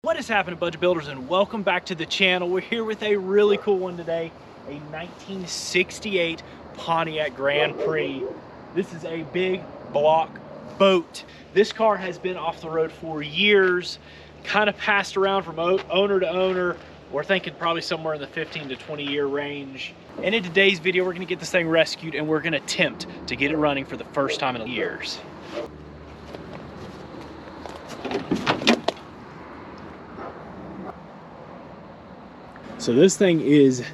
What is happening, Budget Builders, and welcome back to the channel. We're here with a really cool one today, a 1968 Pontiac Grand Prix. This is a big block boat. This car has been off the road for years, kind of passed around from owner to owner. We're thinking probably somewhere in the 15 to 20 year range. And in today's video, we're gonna get this thing rescued and we're gonna attempt to get it running for the first time in years. So this thing is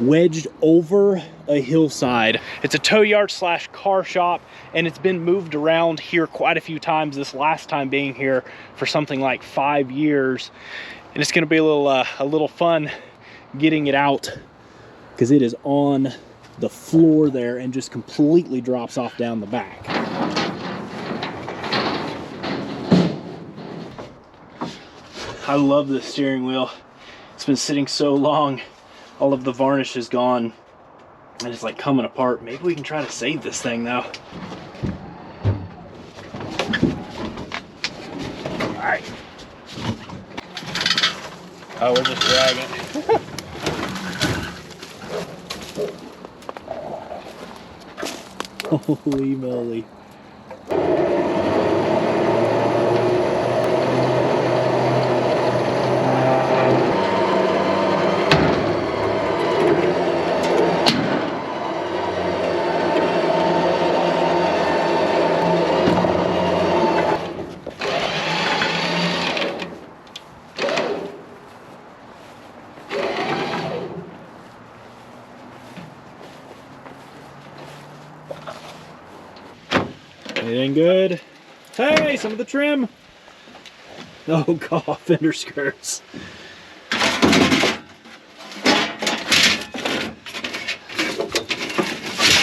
wedged over a hillside. It's a tow yard slash car shop, and it's been moved around here quite a few times, this last time being here for something like 5 years. And it's gonna be a little fun getting it out, because it is on the floor there and just completely drops off down the back. I love this steering wheel. It's been sitting so long, all of the varnish is gone and it's like coming apart. Maybe we can try to save this thing though. All right. Oh, we're just dragging it. Holy moly. Anything good? Hey, some of the trim. Oh god, fender skirts.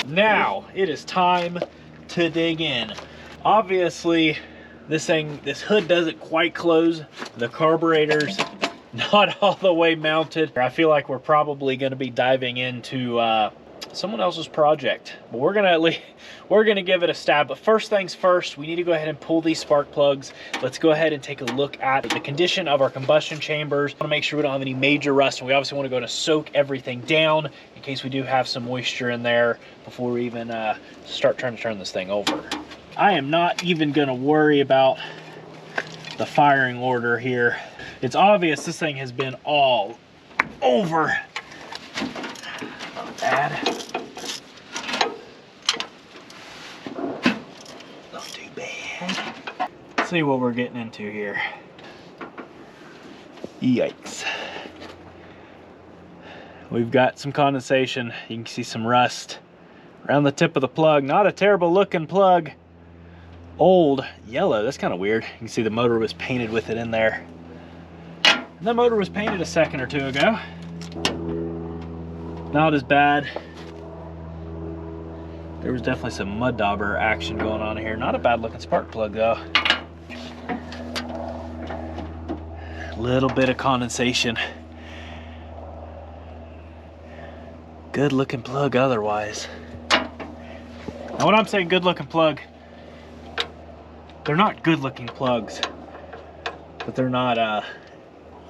Now it is time to dig in. Obviously, this hood doesn't quite close. The carburetor's not all the way mounted. I feel like we're probably going to be diving into someone else's project, but we're gonna give it a stab. But first things first, we need to go ahead and pull these spark plugs. Let's go ahead and take a look at the condition of our combustion chambers. I want to make sure we don't have any major rust, and we obviously want to go to soak everything down in case we do have some moisture in there before we even start trying to turn this thing over. I am not even gonna worry about the firing order here. It's obvious this thing has been all over. Not bad. Not too bad. Let's see what we're getting into here. Yikes. We've got some condensation. You can see some rust around the tip of the plug. Not a terrible looking plug. Old yellow. That's kind of weird. You can see the motor was painted with it in there. And the motor was painted a second or two ago. Not as bad. There was definitely some mud dauber action going on here. Not a bad looking spark plug though. Little bit of condensation. Good looking plug otherwise. Now when I'm saying good looking plug, they're not good looking plugs, but they're not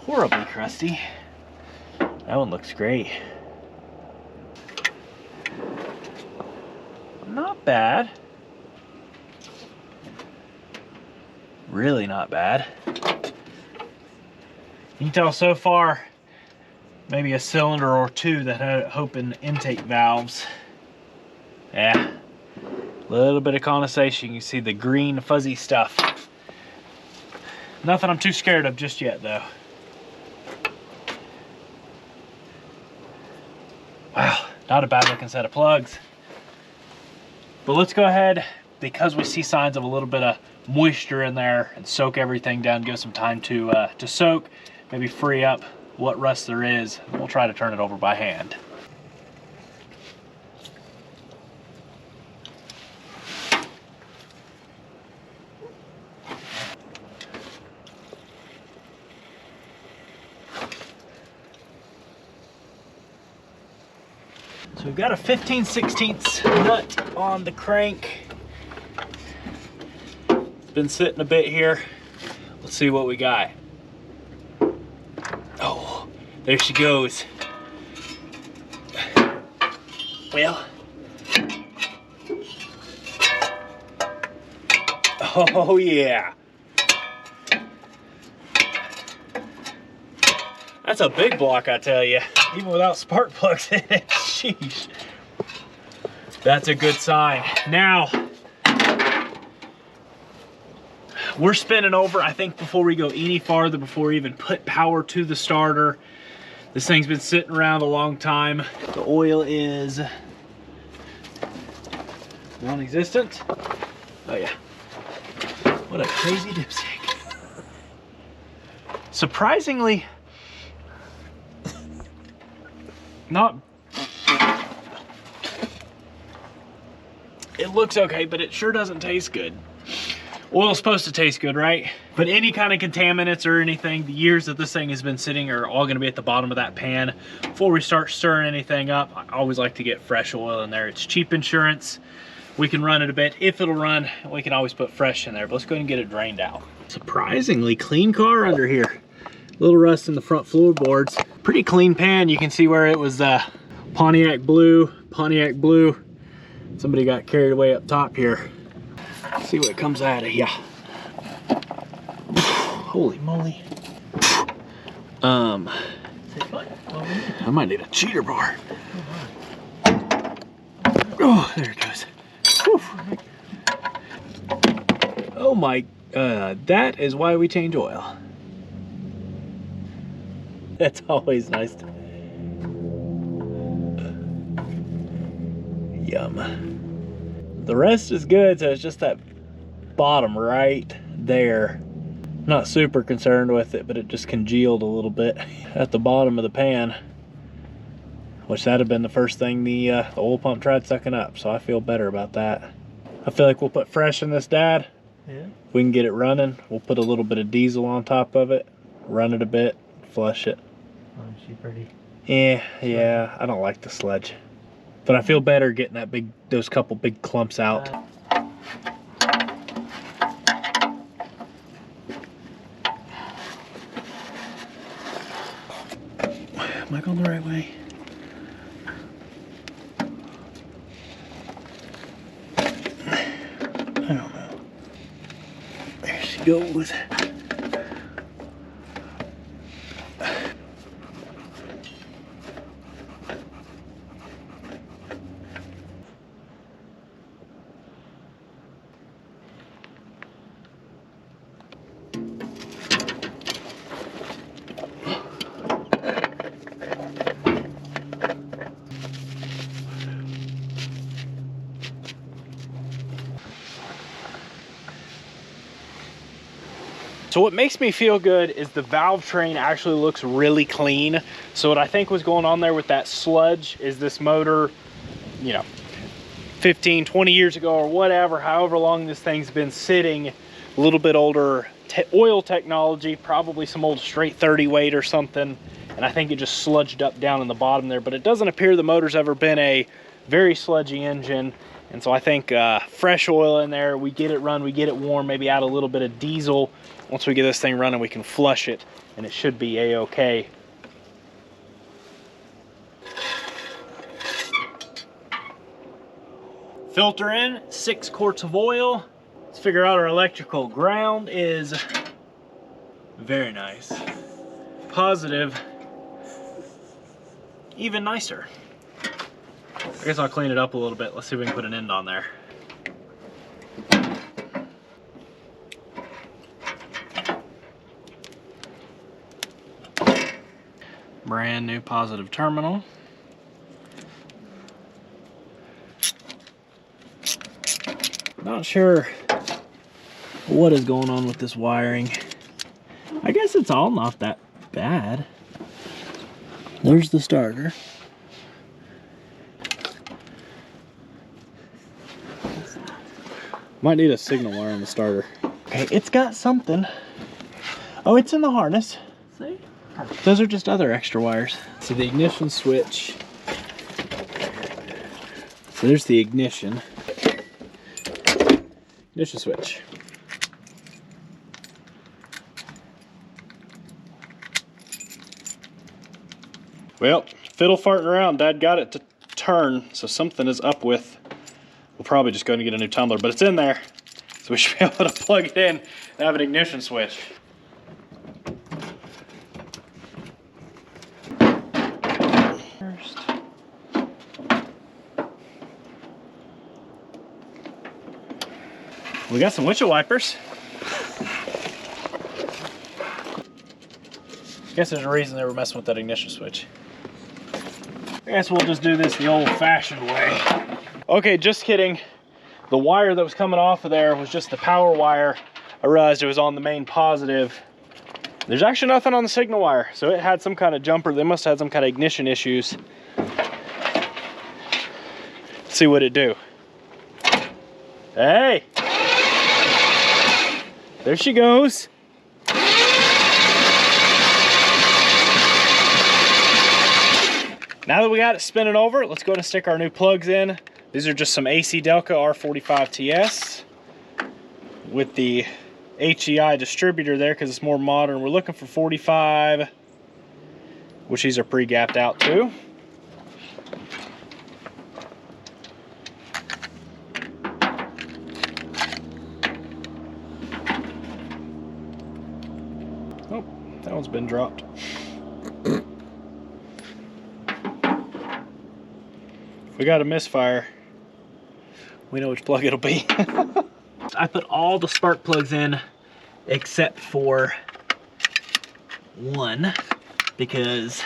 horribly crusty. That one looks great. Not bad. Really not bad. You can tell so far, maybe a cylinder or two that had open intake valves. Yeah, a little bit of condensation. You can see the green fuzzy stuff. Nothing I'm too scared of just yet though. Wow, not a bad looking set of plugs. But let's go ahead, because we see signs of a little bit of moisture in there, and soak everything down, give some time to soak, maybe free up what rust there is. We'll try to turn it over by hand. So we've got a 15/16 nut on the crank. It's been sitting a bit here. Let's see what we got. Oh, there she goes. Well. Oh yeah. That's a big block, I tell you. Even without spark plugs in it. Sheesh. That's a good sign. Now, we're spinning over, I think, before we go any farther, before we even put power to the starter. This thing's been sitting around a long time. The oil is non-existent. Oh yeah. What a crazy dipstick. Surprisingly, not, it looks okay, but it sure doesn't taste good. Oil's supposed to taste good, right? But any kind of contaminants or anything, the years that this thing has been sitting are all gonna be at the bottom of that pan. Before we start stirring anything up, I always like to get fresh oil in there. It's cheap insurance. We can run it a bit. If it'll run, we can always put fresh in there, but let's go ahead and get it drained out. Surprisingly clean car under here. Little rust in the front floorboards. Pretty clean pan. You can see where it was Pontiac blue. Somebody got carried away up top here. Let's see what comes out of ya. Holy moly. I might need a cheater bar. Oh, there it goes. Whew. Oh my, that is why we change oil. That's always nice to... Yum. The rest is good, so it's just that bottom right there. Not super concerned with it, but it just congealed a little bit at the bottom of the pan. Which that'd have been the first thing the oil pump tried sucking up, so I feel better about that. I feel like we'll put fresh in this, Dad. Yeah. If we can get it running, we'll put a little bit of diesel on top of it, run it a bit, flush it. Oh, is she pretty? Yeah, I don't like the sludge. But I feel better getting that those couple big clumps out. Am I going the right way? I don't know. There she goes. So what makes me feel good is the valve train actually looks really clean. So what I think was going on there with that sludge is this motor, you know, 15, 20 years ago or whatever, however long this thing's been sitting, a little bit older oil technology, probably some old straight 30 weight or something. And I think it just sludged up down in the bottom there, but it doesn't appear the motor's ever been a very sludgy engine. And so I think fresh oil in there, we get it run, we get it warm, maybe add a little bit of diesel. Once we get this thing running, we can flush it and it should be a-okay. Filter in, 6 quarts of oil. Let's figure out our electrical. Ground is very nice. Positive, even nicer. I guess I'll clean it up a little bit. Let's see if we can put an end on there. Brand new positive terminal. Not sure what is going on with this wiring. I guess it's all not that bad. There's the starter. Might need a signal wire on the starter. Okay, it's got something. Oh, it's in the harness. See? Those are just other extra wires. So the ignition switch. So there's the ignition. Ignition switch. Well, fiddle farting around, Dad got it to turn, so something is up with. We'll probably just go and get a new tumbler, but it's in there. So we should be able to plug it in and have an ignition switch. First. We got some windshield wipers. I guess there's a reason they were messing with that ignition switch. I guess we'll just do this the old-fashioned way. Okay, just kidding. The wire that was coming off of there was just the power wire. I realized it was on the main positive. There's actually nothing on the signal wire, so it had some kind of jumper. They must have had some kind of ignition issues. Let's see what it do. Hey! There she goes. Now that we got it spinning over, let's go and stick our new plugs in. These are just some AC Delco R45TS with the HEI distributor there because it's more modern. We're looking for 45, which these are pre-gapped out too. Oh, that one's been dropped. If we got a misfire, we know which plug it'll be. I put all the spark plugs in except for one because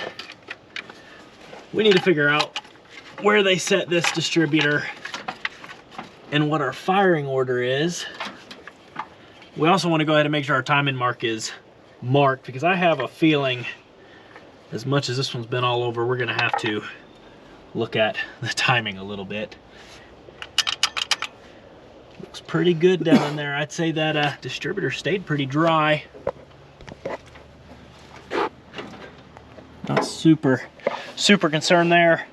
we need to figure out where they set this distributor and what our firing order is. We also want to go ahead and make sure our timing mark is marked because I have a feeling, as much as this one's been all over, we're going to have to look at the timing a little bit. Looks pretty good down in there. I'd say that distributor stayed pretty dry. Not super concerned there,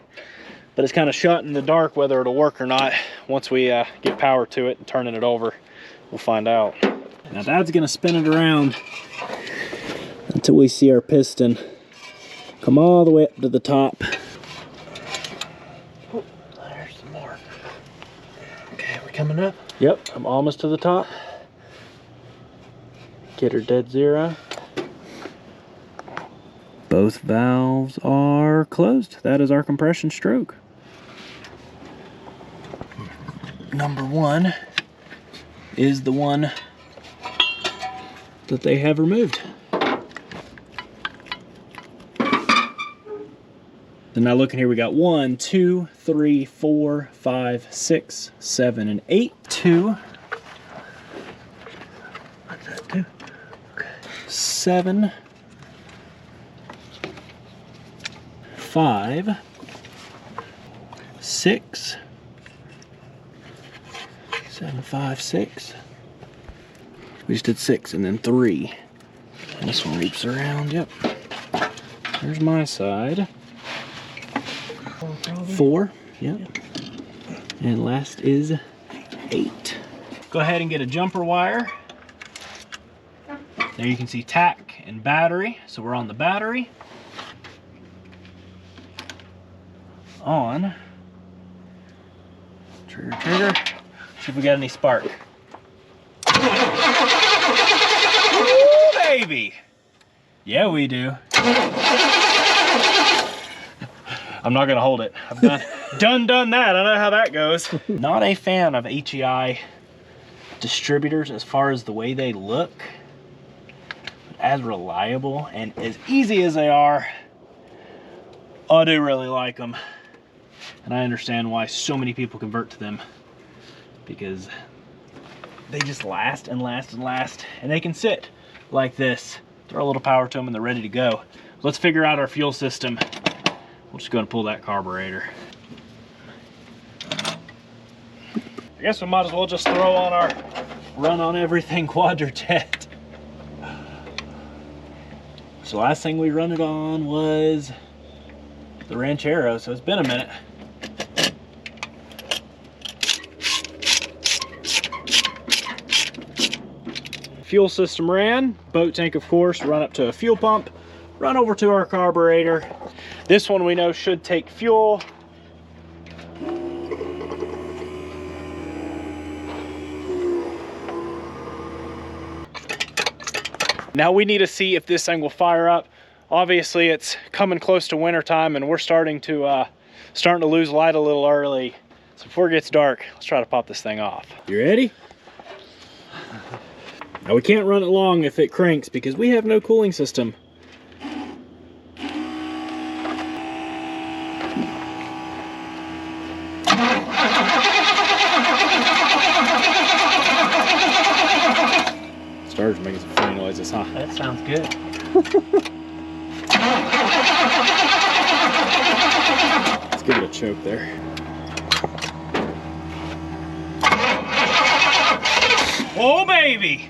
but it's kind of shot in the dark whether it'll work or not. Once we get power to it and turning it over, we'll find out. Now Dad's gonna spin it around until we see our piston come all the way up to the top. Oh, there's some more. Okay, we're coming up. Yep, I'm almost to the top. Get her dead zero. Both valves are closed. That is our compression stroke. Number one is the one that they have removed. And now looking here, we got 1, 2, 3, 4, 5, 6, 7, and 8. 2. What's that do? Okay. 7. 5. 6. 7, 5, 6. We just did 6 and then 3. And this one loops around, yep. There's my side. 4, yep. And last is 8. Go ahead and get a jumper wire. There you can see tack and battery. So we're on the battery. On. Trigger, trigger. See if we got any spark. Ooh, baby. Yeah, we do. I'm not gonna hold it. I've done that. I know how that goes. Not a fan of HEI distributors as far as the way they look. As reliable and as easy as they are, I do really like them. And I understand why so many people convert to them, because they just last and last and last, and they can sit like this. Throw a little power to them and they're ready to go. Let's figure out our fuel system. We'll just go and pull that carburetor. I guess we might as well just throw on our run on everything quadrajet. So last thing we run it on was the Ranchero, so it's been a minute. Fuel system ran, boat tank of course, run up to a fuel pump, run over to our carburetor. This one we know should take fuel. Now we need to see if this thing will fire up. Obviously it's coming close to winter time and we're starting to lose light a little early. So before it gets dark, let's try to pop this thing off. You ready? Now we can't run it long if it cranks because we have no cooling system. Starter's making some funny noises, huh? That sounds good. Let's give it a choke there. Oh, baby!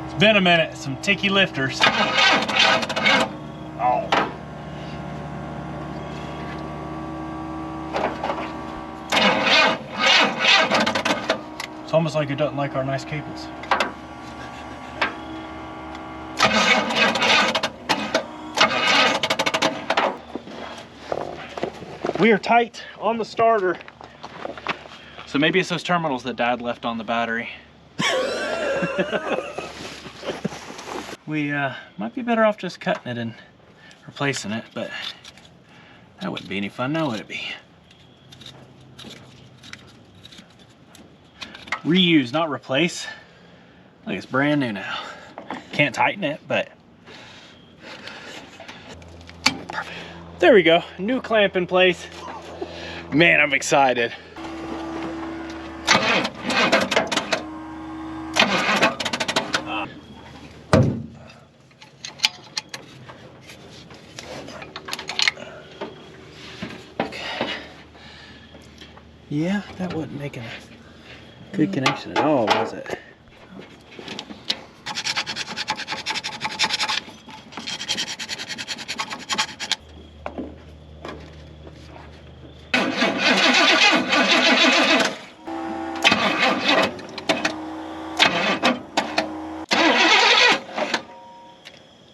It's been a minute. Some ticky lifters. Oh. It's almost like it doesn't like our nice cables. We are tight on the starter. So maybe it's those terminals that Dad left on the battery. We might be better off just cutting it and replacing it, but that wouldn't be any fun now, would it be? Reuse, not replace. Look, it's brand new now. Can't tighten it, but perfect. There we go, new clamp in place. Man, I'm excited. Okay. Yeah, that wasn't making a good connection at all, was it?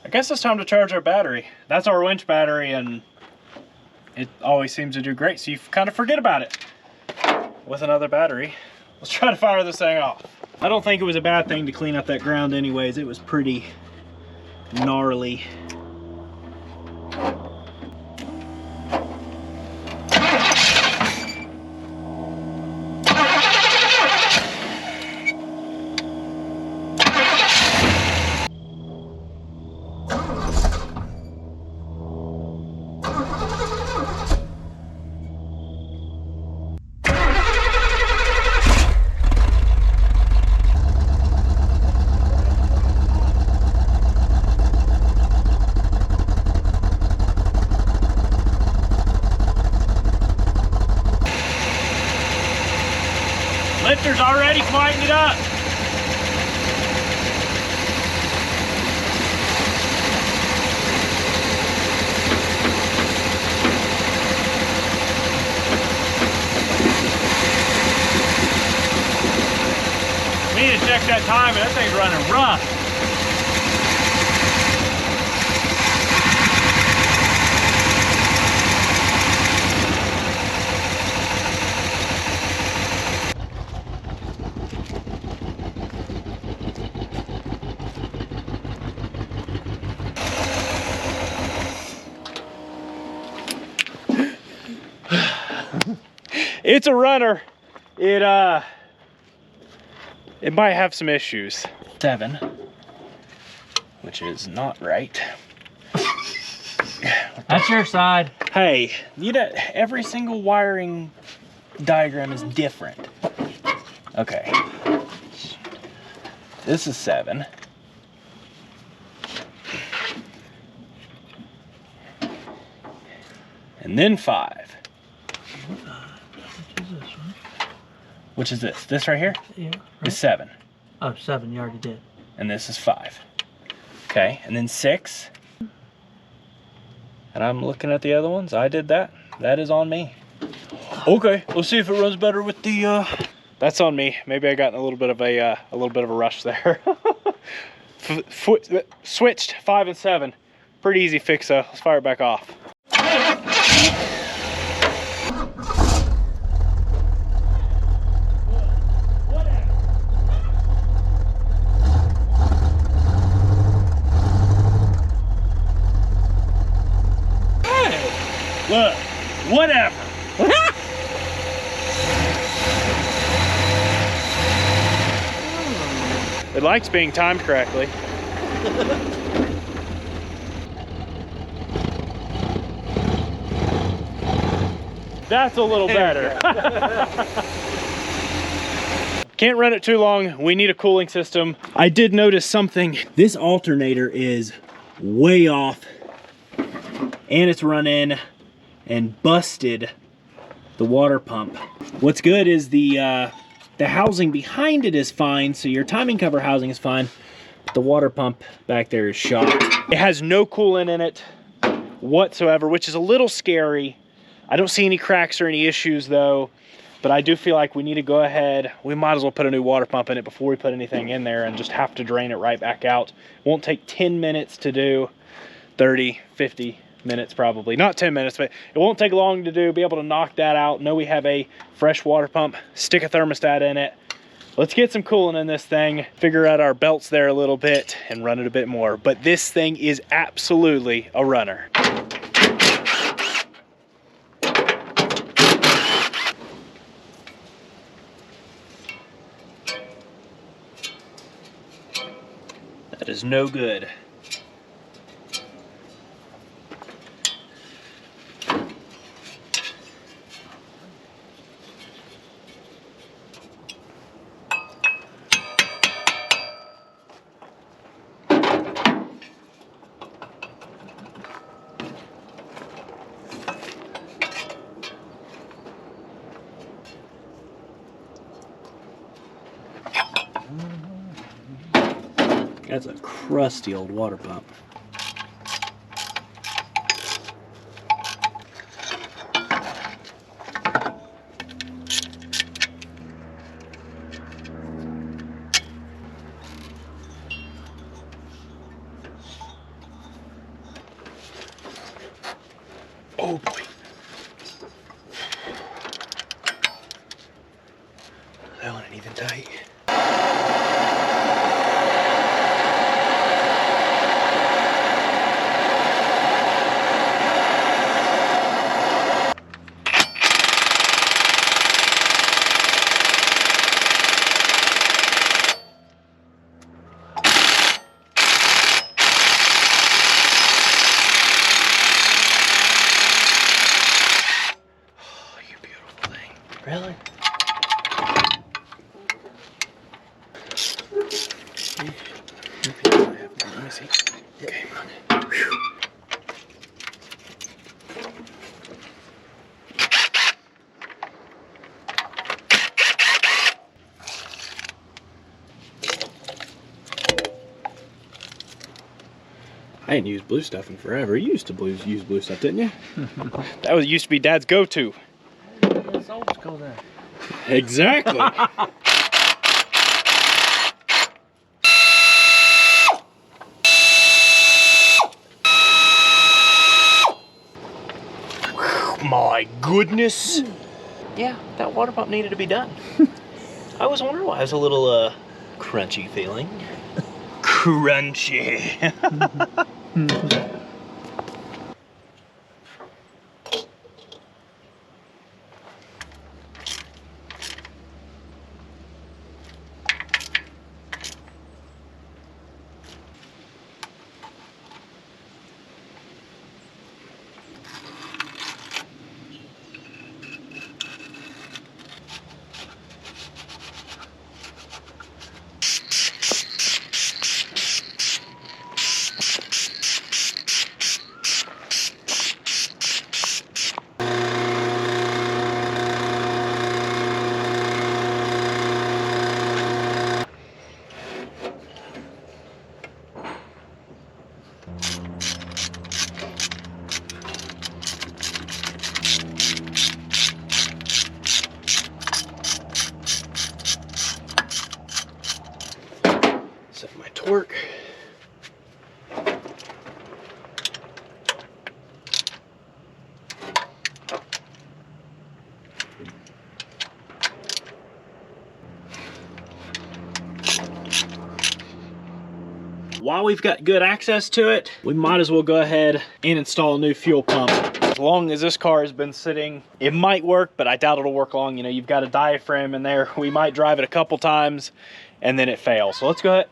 I guess it's time to charge our battery. That's our winch battery and it always seems to do great, so you kind of forget about it. With another battery, let's try to fire this thing off. I don't think it was a bad thing to clean up that ground anyways. It was pretty gnarly. Lifter's already quieting it up. We need to check that time, and that thing's running rough. It's a runner. It might have some issues. 7, which is not right. That's your side. Hey, you know, every single wiring diagram is different. Okay. This is 7. And then 5. Which is this? This right here? Yeah. Right. Is 7. Oh, 7, you already did. And this is 5. Okay, and then 6. And I'm looking at the other ones. I did that. That is on me. Okay, let's see if it runs better with the That's on me. Maybe I got in a little bit of a rush there. Switched 5 and 7. Pretty easy fix though. Let's fire it back off. Look, whatever. It likes being timed correctly. That's a little better. Can't run it too long. We need a cooling system. I did notice something. This alternator is way off, and it's run in and busted the water pump. What's good is the housing behind it is fine, so your timing cover housing is fine, but the water pump back there is shot. It has no coolant in it whatsoever, which is a little scary. I don't see any cracks or any issues though, but I do feel like we need to go ahead. We might as well put a new water pump in it before we put anything in there and just have to drain it right back out. Won't take 10 minutes to do, 30, 50 minutes probably. Not 10 minutes, but it won't take long to do. Be able to knock that out. Know we have a fresh water pump, stick a thermostat in it. Let's get some coolant in this thing, figure out our belts there a little bit and run it a bit more. But this thing is absolutely a runner. That is no good. That's a crusty old water pump. Oh boy. That one ain't even tight. Really? Let me see. Okay. Whew. I ain't used blue stuff in forever. You used to use blue stuff, didn't you? That used to be Dad's go-to. It's old school then. Exactly. My goodness. Yeah, that water pump needed to be done. I was wondering why it was a little crunchy feeling. Crunchy. while we've got good access to it, we might as well go ahead and install a new fuel pump. As long as this car has been sitting, it might work, but I doubt it'll work long. You know, you've got a diaphragm in there. We might drive it a couple times and then it fails. So let's go ahead.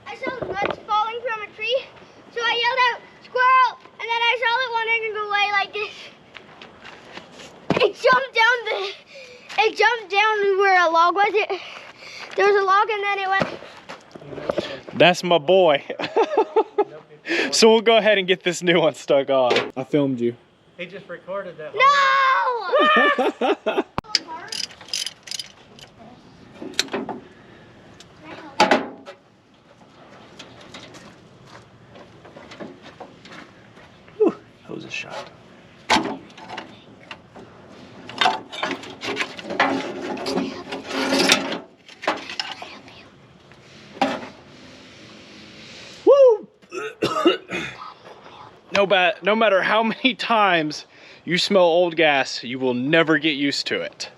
I saw nuts falling from a tree, so I yelled out, "Squirrel!" And then I saw it wanting to go away like this. It jumped down where a log was. There was a log and then it went. That's my boy. So we'll go ahead and get this new one stuck on. I filmed you. He just recorded that. No! Whew, hose is shot. No matter how many times you smell old gas, you will never get used to it.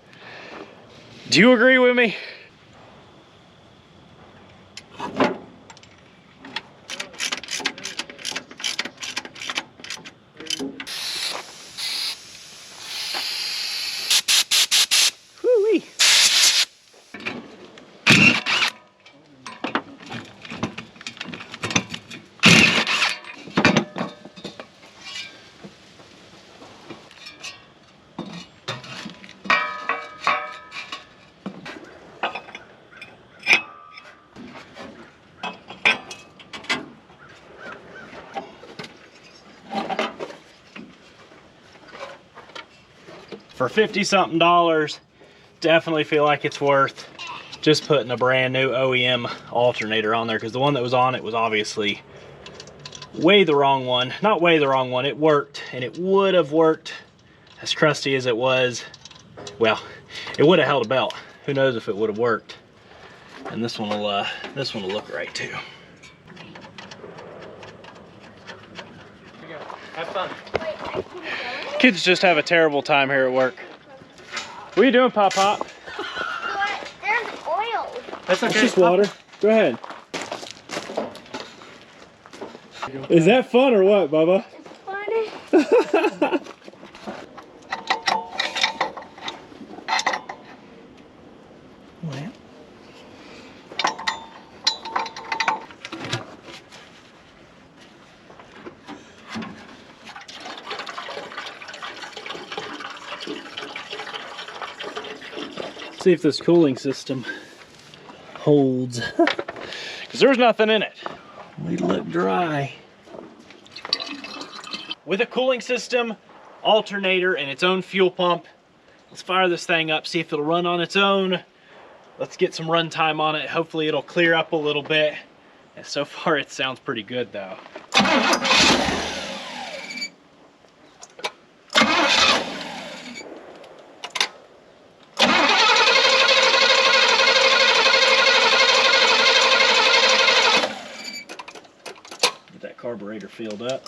Do you agree with me? Woo-wee. For $50-something, definitely feel like it's worth just putting a brand new OEM alternator on there, because the one that was on it was obviously way the wrong one. Not way the wrong one, it worked, and it would have worked as crusty as it was. Well, it would have held a belt. Who knows if it would have worked. And this one will look right too. Have fun. Kids just have a terrible time here at work. What are you doing, Pop Pop? There's oil. That's okay. It's just water. Go ahead. Is that fun or what, Bubba? It's funny. See if this cooling system holds, because there's nothing in it. We look dry. With a cooling system, alternator, and its own fuel pump, let's fire this thing up, see if it'll run on its own. Let's get some run time on it. Hopefully it'll clear up a little bit. And so far it sounds pretty good though. Carburetor filled up.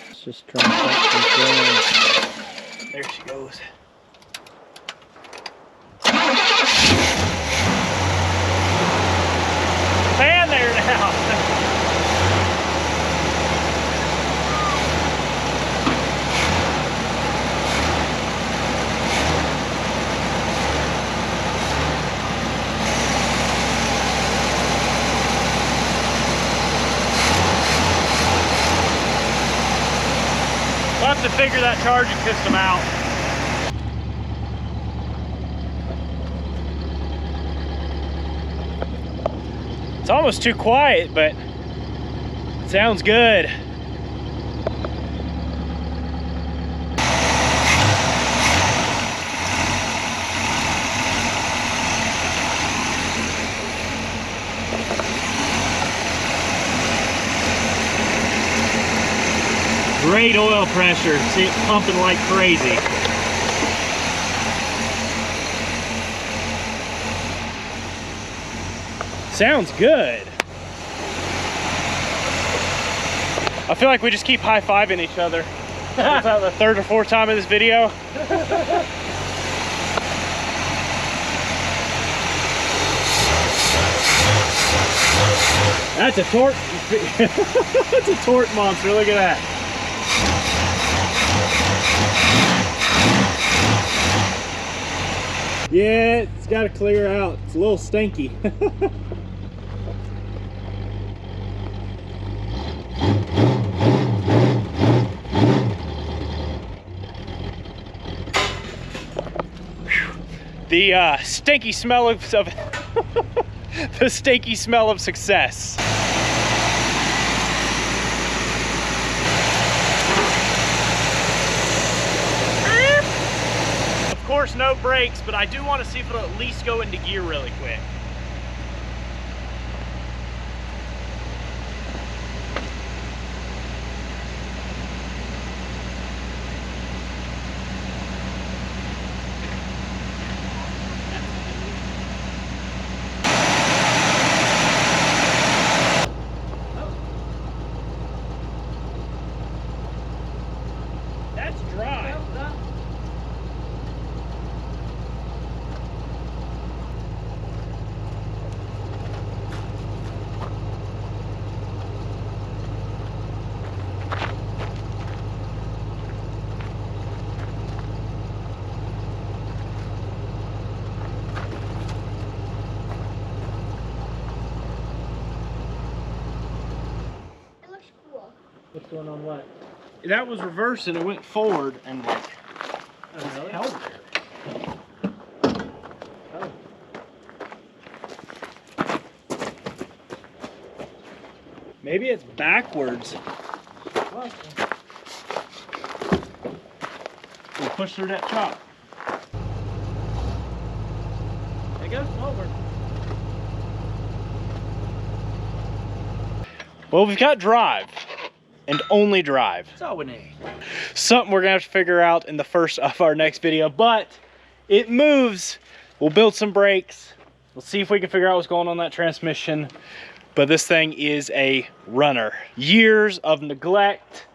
Let's just try that. There she goes. Fan there now. We'll have to figure that charging system out. It's almost too quiet, but it sounds good. Great oil pressure. See it pumping like crazy. Sounds good. I feel like we just keep high-fiving each other. Is that the third or fourth time in this video? That's a torque. That's a torque monster. Look at that. Yeah, it's got to clear out. It's a little stinky. The stinky smell of the stinky smell of success. Of course, no brakes, but I do want to see if it'll at least go into gear really quick. That's dry. It looks cool. What's going on? What? That was reversed and it went forward and like held there. Oh. Maybe it's backwards. We'll push through that chop. There it goes over. Well, we've got drive. And only drive. That's all we need. Something we're gonna have to figure out in the first of our next video, but it moves. We'll build some brakes. We'll see if we can figure out what's going on in that transmission. But this thing is a runner. Years of neglect,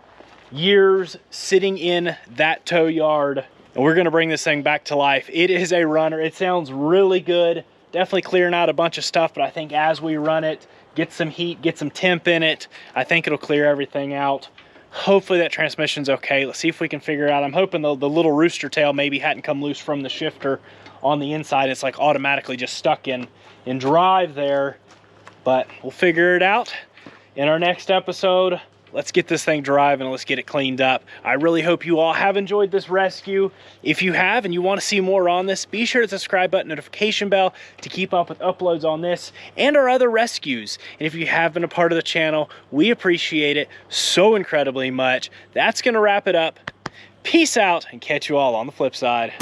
years sitting in that tow yard, and we're gonna bring this thing back to life. It is a runner. It sounds really good. Definitely clearing out a bunch of stuff, but I think as we run it, get some heat, get some temp in it, I think it'll clear everything out. Hopefully that transmission's okay. Let's see if we can figure it out. I'm hoping the little rooster tail maybe hadn't come loose from the shifter on the inside. It's like automatically just stuck in drive there, but we'll figure it out in our next episode. Let's get this thing driving and let's get it cleaned up. I really hope you all have enjoyed this rescue. If you have and you want to see more on this, be sure to subscribe button, notification bell to keep up with uploads on this and our other rescues. And if you have been a part of the channel, we appreciate it so incredibly much. That's going to wrap it up. Peace out and catch you all on the flip side.